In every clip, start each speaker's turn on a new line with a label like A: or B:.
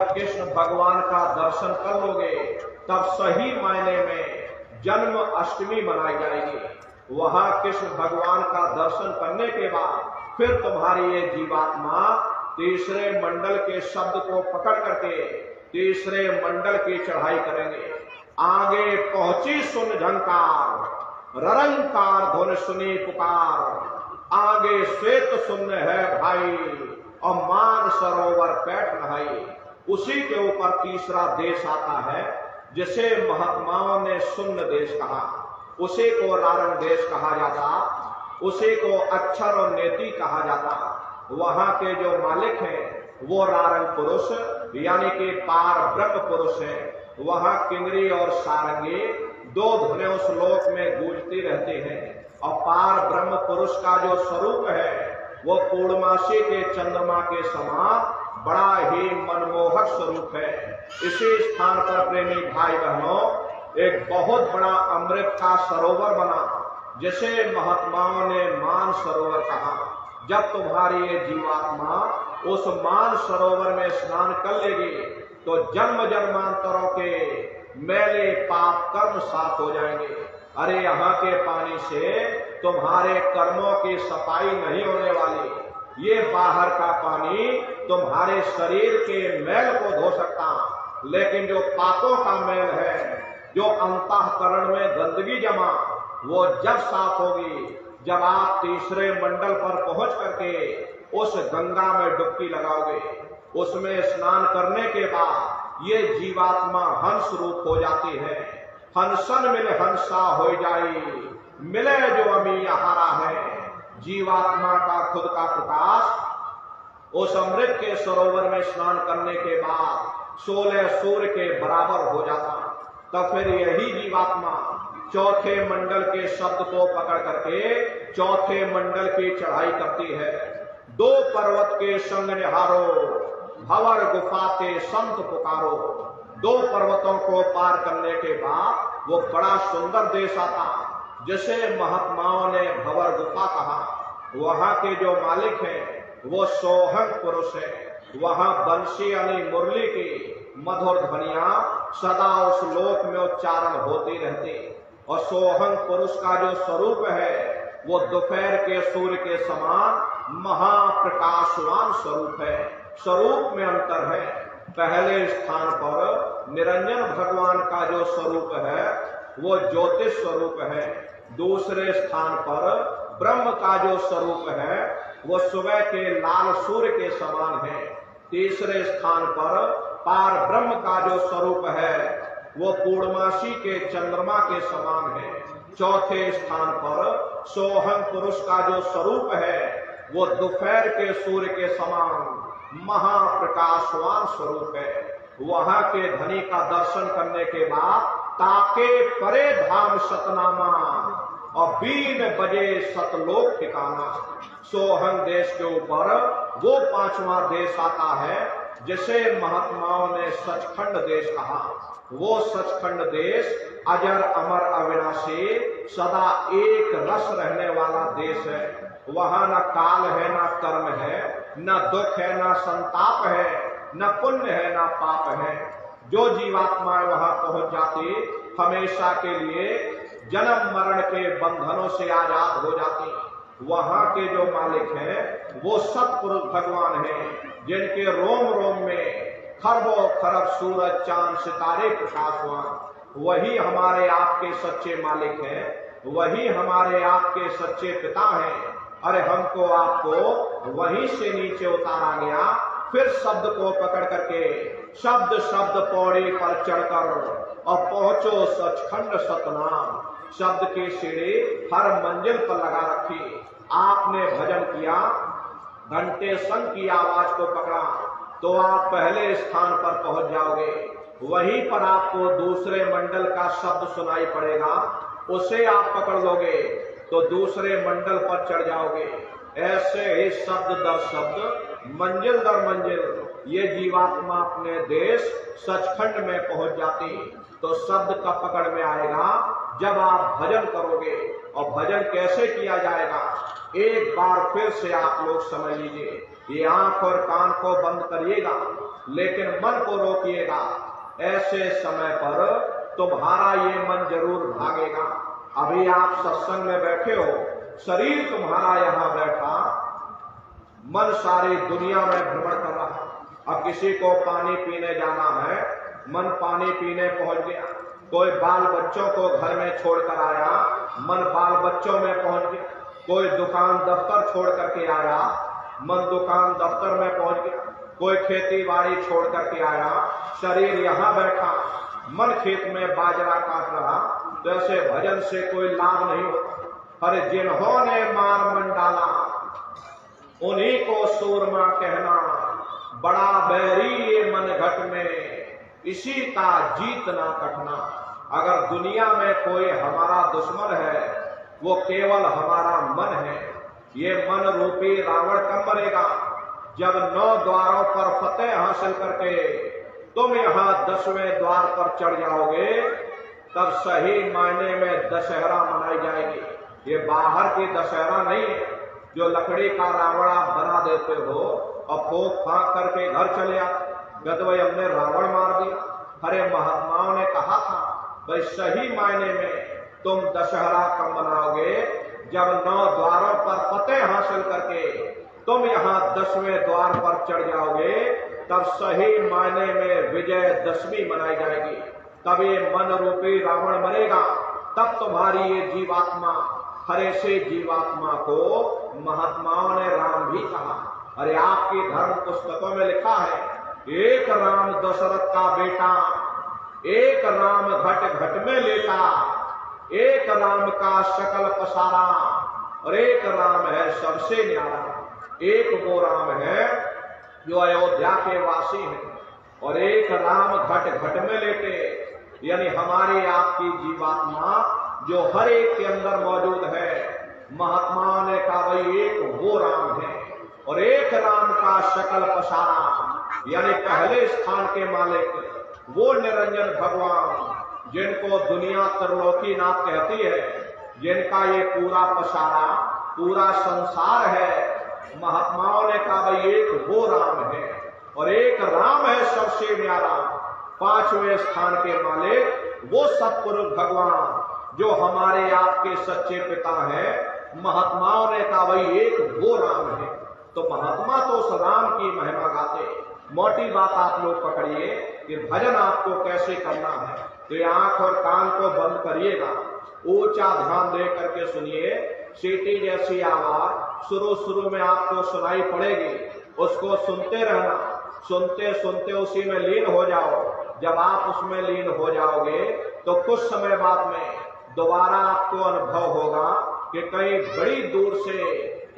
A: कृष्ण भगवान का दर्शन कर लोगे तब सही मायने में जन्म अष्टमी मनाई जाएगी। वहां कृष्ण भगवान का दर्शन करने के बाद फिर तुम्हारी ये जीवात्मा तीसरे मंडल के शब्द को पकड़ करके तीसरे मंडल की चढ़ाई करेंगे। आगे पहुंची सुन झंकार, ररंकार धुन सुनी पुकार, आगे श्वेत शून्य है भाई और मान सरोवर पैठ नहाई। उसी के ऊपर तीसरा देश आता है जिसे महात्माओं ने शून्य देश कहा, उसी को रारण देश कहा जाता, उसी को अक्षर और नेति कहा जाता। वहां के जो मालिक हैं वो रारण पुरुष यानी कि पार ब्रह्म पुरुष हैं। वहां किंगरी और सारंगी दो धुनें उस लोक में गूंजती रहती हैं और पार ब्रह्म पुरुष का जो स्वरूप है वो पूर्णमासी के चंद्रमा के समान बड़ा ही मनमोहक स्वरूप है। इसी स्थान पर प्रेमी भाई बहनों एक बहुत बड़ा अमृत का सरोवर बना जिसे महात्माओं ने मान सरोवर कहा। जब तुम्हारी ये जीवात्मा उस मान सरोवर में स्नान कर लेगी तो जन्म जन्मांतरों के मैले पाप कर्म साफ हो जाएंगे। अरे यहाँ के पानी से तुम्हारे कर्मों की सफाई नहीं होने वाली, ये बाहर का पानी तुम्हारे शरीर के मैल को धो सकता, लेकिन जो पापों का मैल है, जो अंतःकरण में गंदगी जमा, वो जब साफ होगी जब आप तीसरे मंडल पर पहुंच करके उस गंगा में डुबकी लगाओगे। उसमें स्नान करने के बाद ये जीवात्मा हंस रूप हो जाती है। हंसन मिले हंसा हो जाई, मिले जो अमी आहारा है। जीवात्मा का खुद का प्रकाश उस अमृत के सरोवर में स्नान करने के बाद 16 सूर्य के बराबर हो जाता। तब फिर यही जीवात्मा चौथे मंडल के शब्द को पकड़ करके चौथे मंडल की चढ़ाई करती है। दो पर्वत के संग निहारो, भंवर गुफा के संत पुकारो। दो पर्वतों को पार करने के बाद वो बड़ा सुंदर देश आता जिसे महात्माओं ने भंवर गुफा कहा। वहां के जो मालिक हैं वो सोहंग पुरुष है। वहां बंशी यानी मुरली की मधुर ध्वनियां सदा उस लोक में उच्चारण होती रहती। और सोहंग पुरुष का जो स्वरूप है वो दोपहर के सूर्य के समान महाप्रकाशवान स्वरूप है। स्वरूप में अंतर है। पहले स्थान पर निरंजन भगवान का जो स्वरूप है वो ज्योतिष स्वरूप है। दूसरे स्थान पर ब्रह्म का जो स्वरूप है वो सुबह के लाल सूर्य के समान है। तीसरे स्थान पर पार ब्रह्म का जो स्वरूप है वो पूर्णमासी के चंद्रमा के समान है। चौथे स्थान पर सोहंग पुरुष का जो स्वरूप है वो दोपहर के सूर्य के समान महाप्रकाशवान स्वरूप है। वहां के धनी का दर्शन करने के बाद ताके परे धाम सतनामा और 3 बजे सतलोक ठिकाना। सोहंग देश के ऊपर वो 5वां देश आता है जिसे महात्माओं ने सचखंड देश कहा। वो सचखंड देश अजर अमर अविनाशी सदा एक रस रहने वाला देश है। वहां न काल है, न कर्म है, न दुख है, न संताप है, न पुण्य है, न पाप है। जो जीवात्माएं वहां पहुंच जाती हमेशा के लिए जन्म मरण के बंधनों से आजाद हो जाती। वहां के जो मालिक हैं वो सत्पुरुष भगवान हैं जिनके रोम रोम में खरबों खरब सूरज चांद सितारे प्रकाशवान। वही हमारे आपके सच्चे मालिक हैं, वही हमारे आपके सच्चे पिता हैं। अरे हमको आपको वहीं से नीचे उतारा गया, फिर शब्द को पकड़ करके शब्द शब्द पौड़ी पर चढ़कर और पहुंचो सचखंड सतनाम। शब्द की सीढ़ी हर मंजिल पर लगा रखी। आपने भजन किया, घंटे संग की आवाज को पकड़ा तो आप पहले स्थान पर पहुंच जाओगे। वहीं पर आपको दूसरे मंडल का शब्द सुनाई पड़ेगा, उसे आप पकड़ लोगे तो दूसरे मंडल पर चढ़ जाओगे। ऐसे ही शब्द दर शब्द मंजिल दर मंजिल ये जीवात्मा अपने देश सचखंड में पहुंच जाती। तो शब्द का पकड़ में आएगा जब आप भजन करोगे। और भजन कैसे किया जाएगा एक बार फिर से आप लोग समझ लीजिए। ये आंख और कान को बंद करिएगा, लेकिन मन को रोकिएगा। ऐसे समय पर तुम्हारा ये मन जरूर भागेगा। अभी आप सत्संग में बैठे हो, शरीर तुम्हारा यहां बैठा, मन सारी दुनिया में भ्रमण कर रहा है। अब किसी को पानी पीने जाना है, मन पानी पीने पहुंच गया। कोई बाल बच्चों को घर में छोड़कर आया, मन बाल बच्चों में पहुंच गया। कोई दुकान दफ्तर छोड़ करके आया, मन दुकान दफ्तर में पहुंच गया। कोई खेती बाड़ी छोड़ करके आया, शरीर यहां बैठा, मन खेत में बाजरा काट रहा। तो ऐसे भजन से कोई लाभ नहीं होता। अरे जिन्होंने मार मन डाला, उन्हीं को सूरमा कहना, बड़ा बैरी ये मन घट में, इसी का जीतना कटना। अगर दुनिया में कोई हमारा दुश्मन है, वो केवल हमारा मन है। ये मन रूपी रावण कब मरेगा? जब 9 द्वारों पर फतेह हासिल करके तुम यहाँ 10वें द्वार पर चढ़ जाओगे, तब सही मायने में दशहरा मनाई जाएगी। ये बाहर की दशहरा नहीं है, जो लकड़ी का रावण आप बना देते हो और फूंक फांक करके घर चले आते। गदवई हमने रावण मार दिया। अरे महात्माओं ने कहा था भाई सही मायने में तुम दशहरा कब मनाओगे? जब 9 द्वारों पर फतेह हासिल करके तुम यहाँ 10वें द्वार पर चढ़ जाओगे, तब सही मायने में विजय दशमी मनाई जाएगी। तब ये मन रूपी रावण मरेगा, तब तुम्हारी ये जीवात्मा, हरे से जीवात्मा को महात्माओं ने राम भी कहा। अरे आपकी धर्म पुस्तकों में लिखा है, एक राम दशरथ का बेटा, एक राम घट घट में लेटा, एक राम का शकल पसारा, और एक राम है सबसे न्यारा। एक वो राम है जो अयोध्या के वासी हैं, और एक राम घट घट में लेटे, यानी हमारे आपकी जीवात्मा जो हर एक के अंदर मौजूद है। महात्माओं ने कहा भाई एक वो राम है, और एक राम का शकल पसारा, यानी पहले स्थान के मालिक वो निरंजन भगवान, जिनको दुनिया त्रिलोकीनाथ कहती है, जिनका ये पूरा पसारा, पूरा संसार है। महात्माओं ने कहा भाई एक वो राम है, और एक राम है सबसे न्यारा, 5वें स्थान के मालिक वो सतपुरुष भगवान जो हमारे आपके सच्चे पिता हैं। महात्माओं ने कहा भाई एक वो राम है। तो महात्मा तो उस राम की महिमा गाते। मोटी बात आप लोग पकड़िए कि भजन आपको कैसे करना है। तो ये आंख और कान को बंद करिएगा, ऊंचा ध्यान दे करके सुनिए। सीटी जैसी आवाज शुरू में आपको सुनाई पड़ेगी, उसको सुनते रहना, सुनते सुनते उसी में लीन हो जाओ। जब आप उसमें लीन हो जाओगे तो कुछ समय बाद में दोबारा आपको अनुभव होगा कि कहीं बड़ी दूर से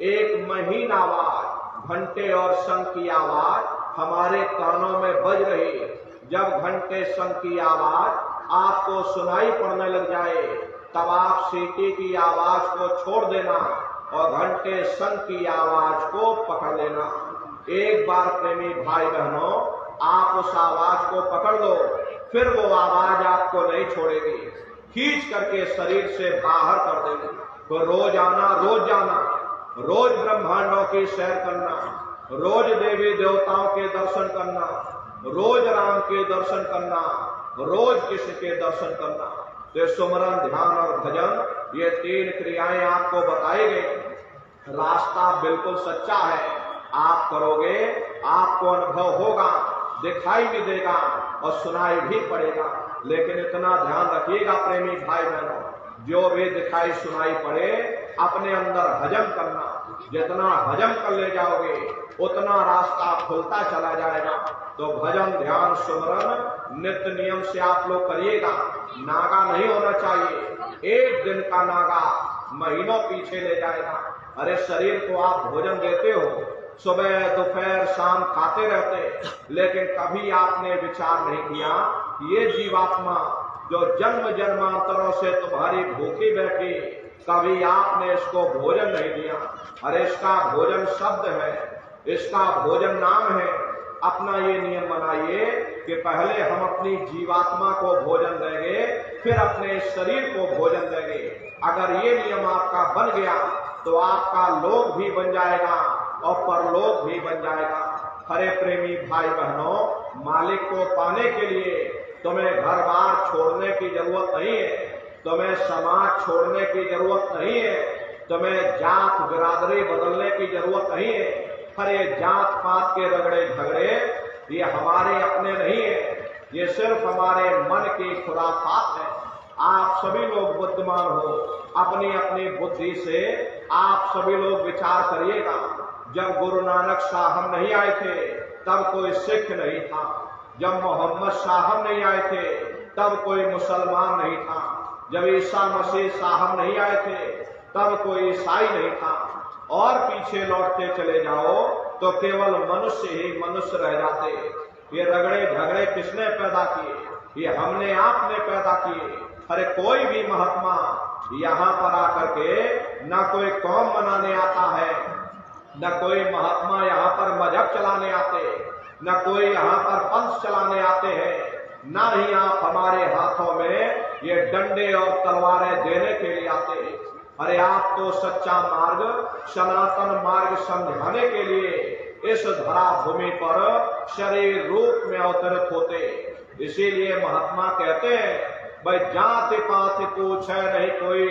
A: एक महीन आवाज, घंटे और शंख की आवाज हमारे कानों में बज रही। जब घंटे शंख की आवाज आपको सुनाई पड़ने लग जाए, तब आप सीटी की आवाज को छोड़ देना और घंटे शंख की आवाज को पकड़ लेना। एक बार प्रेमी भाई बहनों, आप उस आवाज को पकड़ लो, फिर वो आवाज आपको नहीं छोड़ेगी, खींच करके शरीर से बाहर कर देगी। तो रोज आना, रोज जाना, रोज ब्रह्मांडों की सैर करना, रोज देवी देवताओं के दर्शन करना, रोज राम के दर्शन करना, रोज कृष्ण के दर्शन करना। तो सुमरन, ध्यान और भजन, ये 3 क्रियाएं आपको बताई गई। रास्ता बिल्कुल सच्चा है, आप करोगे, आपको अनुभव होगा, दिखाई भी देगा और सुनाई भी पड़ेगा। लेकिन इतना ध्यान रखिएगा प्रेमी भाई बहनों, जो भी दिखाई सुनाई पड़े अपने अंदर हजम करना। जितना हजम कर ले जाओगे उतना रास्ता खुलता चला जाएगा। तो भजन, ध्यान, सुमरन नित्य नियम से आप लोग करिएगा। नागा नहीं होना चाहिए। एक दिन का नागा महीनों पीछे ले जाएगा। अरे शरीर को आप भोजन देते हो, सुबह दोपहर शाम खाते रहते, लेकिन कभी आपने विचार नहीं किया ये जीवात्मा जो जन्म जन्मांतरों से तुम्हारी भूखी बैठी, कभी आपने इसको भोजन नहीं दिया। अरे इसका भोजन शब्द है, इसका भोजन नाम है। अपना ये नियम बनाइए कि पहले हम अपनी जीवात्मा को भोजन देंगे, फिर अपने शरीर को भोजन देंगे। अगर ये नियम आपका बन गया तो आपका लोक भी बन जाएगा, और परलोक भी बन जाएगा। हरे प्रेमी भाई बहनों, मालिक को पाने के लिए तुम्हें घर बार छोड़ने की जरूरत नहीं है, तुम्हें समाज छोड़ने की जरूरत नहीं है, तुम्हें जात बिरादरी बदलने की जरूरत नहीं है। हरे जात पात के रगड़े झगड़े ये हमारे अपने नहीं है, ये सिर्फ हमारे मन की खुराफात है। आप सभी लोग बुद्धिमान हो, अपनी अपनी बुद्धि से आप सभी लोग विचार करिएगा। जब गुरु नानक साहब नहीं आए थे तब कोई सिख नहीं था, जब मोहम्मद साहब नहीं आए थे तब कोई मुसलमान नहीं था, जब ईसा मसीह साहब नहीं आए थे तब कोई ईसाई नहीं था। और पीछे लौटते चले जाओ तो केवल मनुष्य ही मनुष्य रह जाते। ये रगड़े झगड़े किसने पैदा किए? ये हमने आपने पैदा किए। अरे कोई भी महात्मा यहाँ पर आकर के न कोई कौम मनाने आता है, न कोई महात्मा यहाँ पर मजहब चलाने आते, न कोई यहाँ पर पंथ चलाने आते हैं, न ही आप हमारे हाथों में ये डंडे और तलवारें देने के लिए आते हैं। अरे आप तो सच्चा मार्ग, सनातन मार्ग समझाने के लिए इस धरा भूमि पर शरीर रूप में अवतरित होते। इसीलिए महात्मा कहते हैं, भाई जाति पाति पूछे नहीं कोई,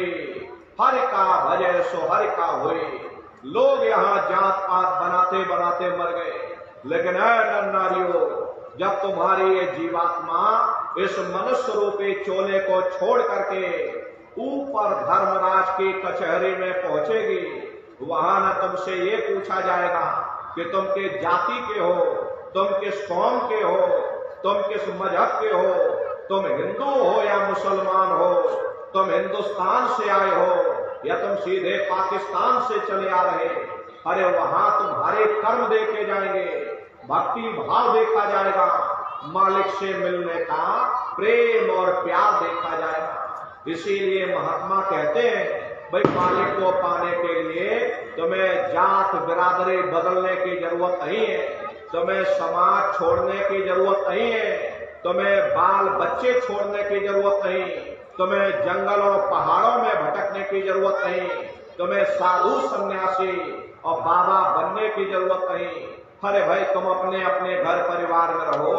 A: हर का भजे सो हर का होई। लोग यहाँ जात पात बनाते बनाते मर गए, लेकिन नर नारियों, जब तुम्हारी ये जीवात्मा इस मनुष्य रूपी चोले को छोड़ करके ऊपर धर्मराज की कचहरी में पहुंचेगी, वहां न तुमसे ये पूछा जाएगा कि तुम किस जाति के हो, तुम किस कौम के हो, तुम किस मजहब के हो, तुम हिंदू हो या मुसलमान हो, तुम हिंदुस्तान से आए हो या तुम सीधे पाकिस्तान से चले आ रहे। अरे वहां तुम्हारे कर्म देखे जाएंगे, भक्ति भाव देखा जाएगा, मालिक से मिलने का प्रेम और प्यार देखा जाएगा। इसीलिए महात्मा कहते हैं, भाई मालिक को पाने के लिए तुम्हें जात बिरादरी बदलने की जरूरत नहीं है, तुम्हें समाज छोड़ने की जरूरत नहीं है, तुम्हें बाल बच्चे छोड़ने की जरूरत नहीं, तुम्हें जंगल और पहाड़ों में भटकने की जरूरत नहीं, तुम्हें साधु सन्यासी और बाबा बनने की जरूरत नहीं। अरे भाई तुम अपने अपने घर परिवार में रहो,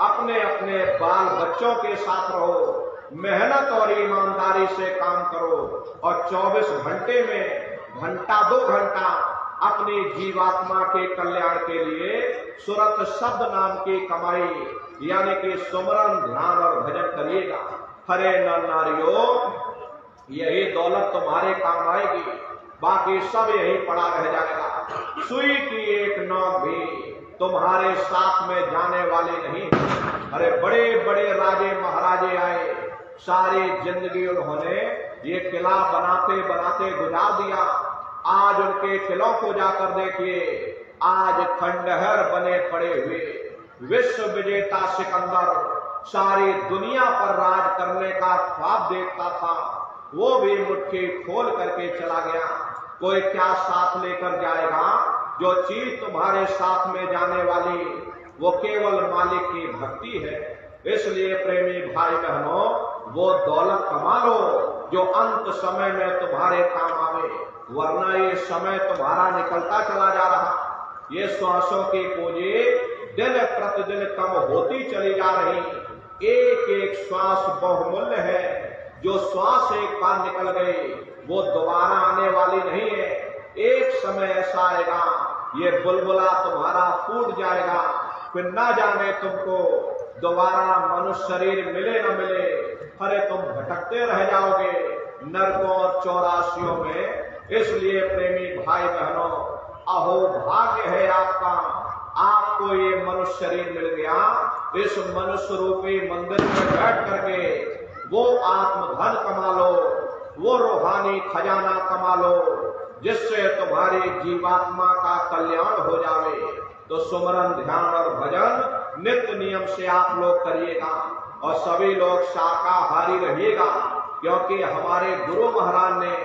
A: अपने अपने बाल बच्चों के साथ रहो, मेहनत और ईमानदारी से काम करो और 24 घंटे में घंटा 2 घंटा अपनी जीवात्मा के कल्याण के लिए सुरत शब्द नाम की कमाई यानी कि सुमरन ध्यान और भजन करिएगा। हरे नर नारियों, यही दौलत तुम्हारे काम आएगी, बाकी सब यही पड़ा रह जाएगा। सुई की एक नोक भी तुम्हारे साथ में जाने वाली नहीं। अरे बड़े बड़े राजे महाराजे आए, सारी जिंदगी उन्होंने ये किला बनाते बनाते गुजार दिया। आज उनके किलों को जाकर देखिए, आज खंडहर बने पड़े हुए। विश्व विजेता सिकंदर सारी दुनिया पर राज करने का ख्वाब देखता था, वो भी मुट्ठी खोल करके चला गया। कोई क्या साथ लेकर जाएगा? जो चीज तुम्हारे साथ में जाने वाली वो केवल मालिक की भक्ति है। इसलिए प्रेमी भाई बहनों, वो दौलत कमा लो जो अंत समय में तुम्हारे काम आवे, वरना ये समय तुम्हारा निकलता चला जा रहा। ये श्वासों की पूंजी दिन प्रतिदिन कम होती चली जा रही। एक एक श्वास बहुमूल्य है। जो श्वास एक बार निकल गई वो दोबारा आने वाली नहीं है। एक समय ऐसा आएगा ये बुलबुला तुम्हारा फूट जाएगा, फिर ना जाने तुमको दोबारा मनुष्य शरीर मिले न मिले। अरे तुम भटकते रह जाओगे नरकों और चौरासियों में। इसलिए प्रेमी भाई बहनों, अहो भाग्य है आपका, आपको ये मनुष्य शरीर मिल गया। इस मनुष्य रूपी मंदिर में बैठ करके वो आत्मधन कमा लो, वो रूहानी खजाना कमा लो, जिससे तुम्हारी जीवात्मा का कल्याण हो जावे। तो सुमरन ध्यान और भजन नित्य नियम से आप लोग करिएगा और सभी लोग शाकाहारी रहिएगा, क्योंकि हमारे गुरु महाराज ने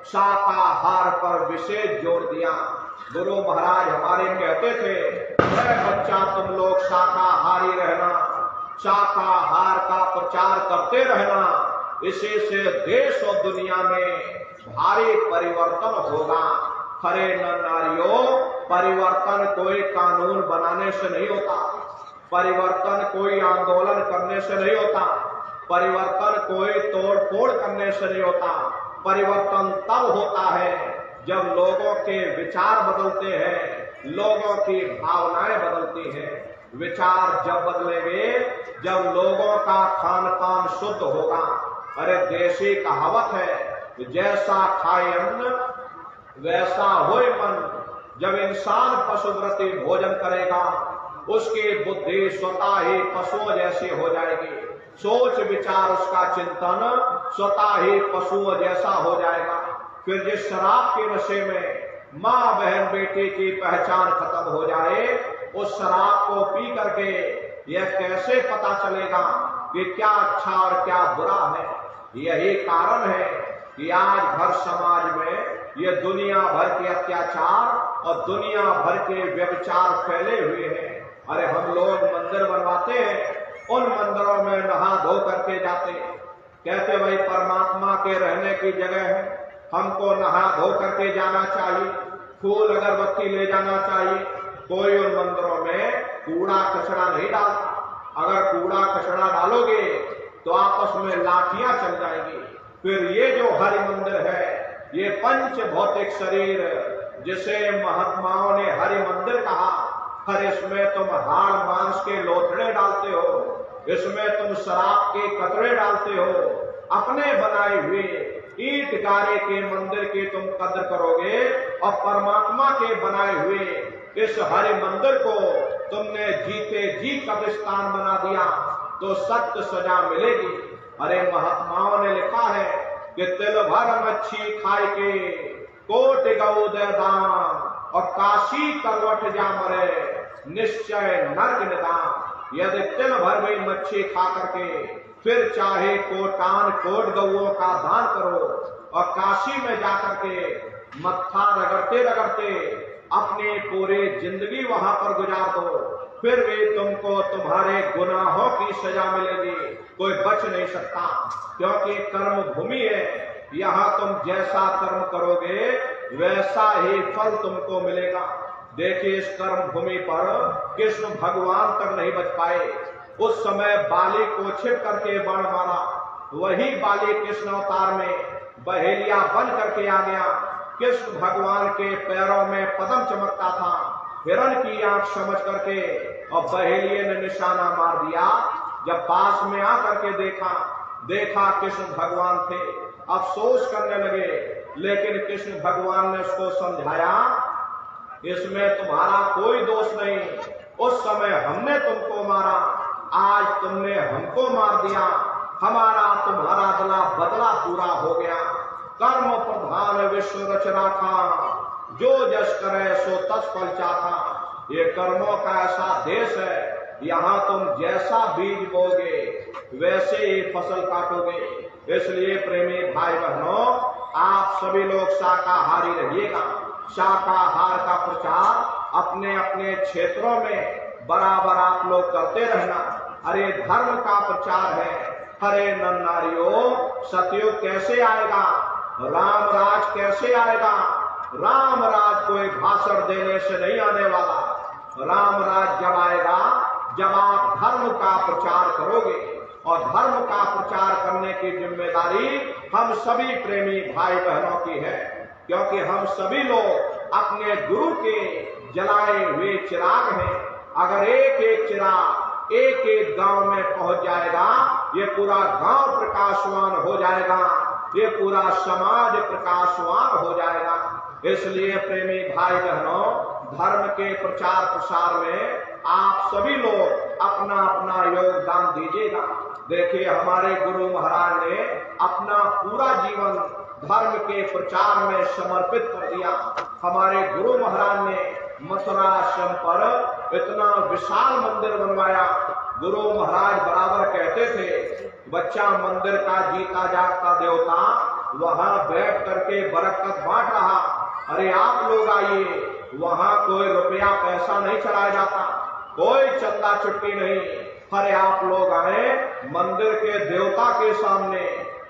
A: शाकाहार पर विशेष जोर दिया। गुरु महाराज हमारे कहते थे, बच्चा तुम लोग शाकाहारी रहना, शाकाहार का प्रचार करते रहना, इसी से देश और दुनिया में भारी परिवर्तन होगा। हरे नर नारियों, परिवर्तन कोई कानून बनाने से नहीं होता, परिवर्तन कोई आंदोलन करने से नहीं होता, परिवर्तन कोई तोड़ फोड़ करने से नहीं होता। परिवर्तन तब होता है जब लोगों के विचार बदलते हैं, लोगों की भावनाएं बदलती हैं। विचार जब बदलेंगे, जब लोगों का खान पान शुद्ध होगा। अरे देशी कहावत है, जैसा खाए अन्न वैसा होए मन। जब इंसान पशुव्रती भोजन करेगा, उसकी बुद्धि स्वतः ही पशुओं जैसी हो जाएगी, सोच विचार उसका चिंतन स्वतः ही पशुओं जैसा हो जाएगा। फिर जिस शराब के नशे में माँ बहन बेटी की पहचान खत्म हो जाए, उस शराब को पी करके यह कैसे पता चलेगा कि क्या अच्छा और क्या बुरा है। यही कारण है कि आज भर समाज में ये दुनिया भर के अत्याचार और दुनिया भर के व्यभिचार फैले हुए हैं। अरे हम लोग मंदिर बनवाते हैं, उन मंदिरों में नहा धो करके जाते हैं, कहते भाई परमात्मा के रहने की जगह है, हमको नहा धो करके जाना चाहिए, फूल अगरबत्ती ले जाना चाहिए। कोई उन मंदिरों में कूड़ा कचरा नहीं डालता। अगर कूड़ा कचरा डालोगे तो आपस में लाठियां चल जाएंगी। फिर ये जो हरि मंदिर है, ये पंच भौतिक शरीर जिसे महात्माओं ने हरि मंदिर कहा, हर इसमें तुम हाड़ मांस के लोथड़े डालते हो, इसमें तुम शराब के कतरे डालते हो, अपने बनाए हुए ईंट गारे के मंदिर की तुम कदर करोगे और परमात्मा के बनाए हुए इस हरि मंदिर को तुमने जीते जी कब्रिस्तान बना दिया तो सख्त सजा मिलेगी। अरे महात्माओं ने लिखा है कि तिल भर मच्छी खाए के कोट गौ दे दान और काशी करवट जा मरे निश्चय नर्क निदान। यदि तिल भर भी मच्छी खा करके फिर चाहे कोटान कोट गौओं का दान करो और काशी में जाकर के मत्था रगड़ते रगड़ते अपनी पूरी जिंदगी वहां पर गुजार दो, फिर भी तुमको तुम्हारे गुनाहों की सजा मिलेगी, कोई बच नहीं सकता। क्योंकि कर्म भूमि है, यहाँ तुम जैसा कर्म करोगे वैसा ही फल तुमको मिलेगा। देखिए इस कर्म भूमि पर कृष्ण भगवान तक नहीं बच पाए। उस समय बाली को छिप करके बाण मारा, वही बाली कृष्ण अवतार में बहेलिया बन करके आ गया। कृष्ण भगवान के पैरों में पद्म चमकता था, हिरण की आंख समझ करके और बहेलिये ने निशाना मार दिया। जब पास में आकर के देखा कृष्ण भगवान थे, अफसोस करने लगे, लेकिन कृष्ण भगवान ने उसको समझाया इसमें तुम्हारा कोई दोष नहीं, उस समय हमने तुमको मारा, आज तुमने हमको मार दिया, हमारा तुम्हारा बदला पूरा हो गया। कर्म प्रधान विश्व रच राखा, जो जस करे सो तस फल चाखा। ये कर्मों का ऐसा देश है, यहाँ तुम जैसा बीज बोगे वैसे ही फसल काटोगे। इसलिए प्रेमी भाई बहनों, आप सभी लोग शाकाहारी रहिएगा। शाकाहार का प्रचार अपने अपने क्षेत्रों में बराबर आप लोग करते रहना। अरे धर्म का प्रचार है। हरे नर नारियों, सतयुग कैसे आएगा, राम राज कैसे आएगा। राम राज कोई भाषण देने से नहीं आने वाला। राम राज जब आएगा जब आप धर्म का प्रचार करोगे, और धर्म का प्रचार करने की जिम्मेदारी हम सभी प्रेमी भाई बहनों की है। क्योंकि हम सभी लोग अपने गुरु के जलाए हुए चिराग हैं। अगर एक एक चिराग एक एक गांव में पहुंच जाएगा, ये पूरा गांव प्रकाशवान हो जाएगा, ये पूरा समाज प्रकाशवान हो जाएगा। इसलिए प्रेमी भाई बहनों, धर्म के प्रचार प्रसार में आप सभी लोग अपना अपना योगदान दीजिएगा। देखिए हमारे गुरु महाराज ने अपना पूरा जीवन धर्म के प्रचार में समर्पित कर दिया। हमारे गुरु महाराज ने मथुरा आश्रम पर इतना विशाल मंदिर बनवाया। गुरु महाराज बराबर कहते थे, बच्चा मंदिर का जीता जागता देवता वहां बैठ करके बरकत बांट रहा। अरे आप लोग आइए, वहां कोई रुपया पैसा नहीं चढ़ाया जाता, कोई चंदा चुटकी नहीं। अरे आप लोग आए, मंदिर के देवता के सामने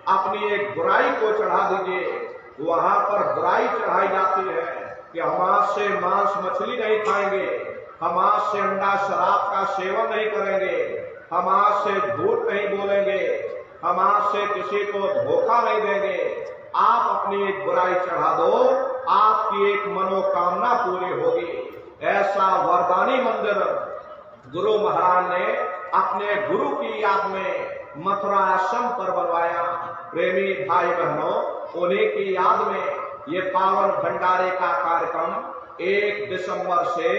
A: अपनी एक बुराई को चढ़ा दीजिए। वहां पर बुराई चढ़ाई जाती है, कि हम आज से मांस मछली नहीं खाएंगे, हम आज से अंडा शराब का सेवन नहीं करेंगे, हम आज से झूठ नहीं बोलेंगे, हम आज से किसी को धोखा नहीं देंगे। आप अपनी एक बुराई चढ़ा दो, आपकी एक मनोकामना पूरी होगी। ऐसा वरदानी मंदिर गुरु महाराज ने अपने गुरु की याद में मथुरा आश्रम पर बनवाया। प्रेमी भाई बहनों, उन्हीं की याद में ये पावन भंडारे का कार्यक्रम 1 दिसंबर से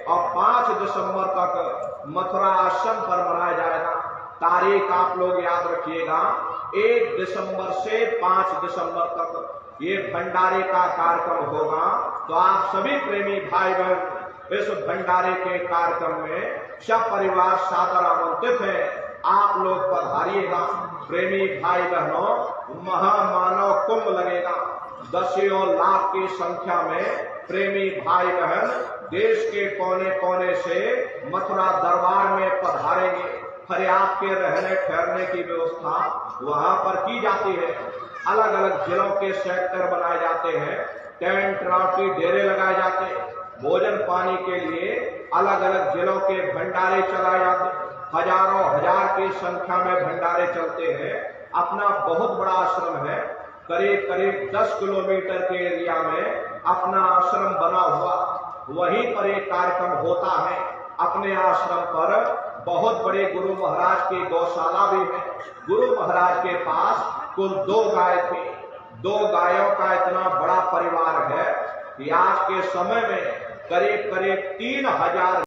A: और 5 दिसंबर तक मथुरा आश्रम पर मनाया जाएगा। तारीख आप लोग याद रखिएगा, 1 दिसंबर से 5 दिसंबर तक ये भंडारे का कार्यक्रम होगा। तो आप सभी प्रेमी भाई बहन इस भंडारे के कार्यक्रम में सब परिवार सादर आमंत्रित है। आप लोग पधारिएगा। प्रेमी भाई बहनों, महामानव कुंभ लगेगा। दसियों लाख की संख्या में प्रेमी भाई बहन देश के कोने कोने से मथुरा दरबार में पधारेंगे। फिर आपके रहने ठहरने की व्यवस्था वहां पर की जाती है। अलग अलग जिलों के सेक्टर बनाए जाते हैं, टेंट राउटी डेरे लगाए जाते हैं। भोजन पानी के लिए अलग अलग जिलों के भंडारे चलाए जाते हैं। हजारों हजार की संख्या में भंडारे चलते हैं। अपना बहुत बड़ा आश्रम है, करीब करीब 10 किलोमीटर के एरिया में अपना आश्रम बना हुआ, वहीं पर एक कार्यक्रम होता है। अपने आश्रम पर बहुत बड़े गुरु महाराज की गौशाला भी है। गुरु महाराज के पास कुल 2 गाय थी। 2 गायों का इतना बड़ा परिवार है कि आज के समय में करीब करीब 3000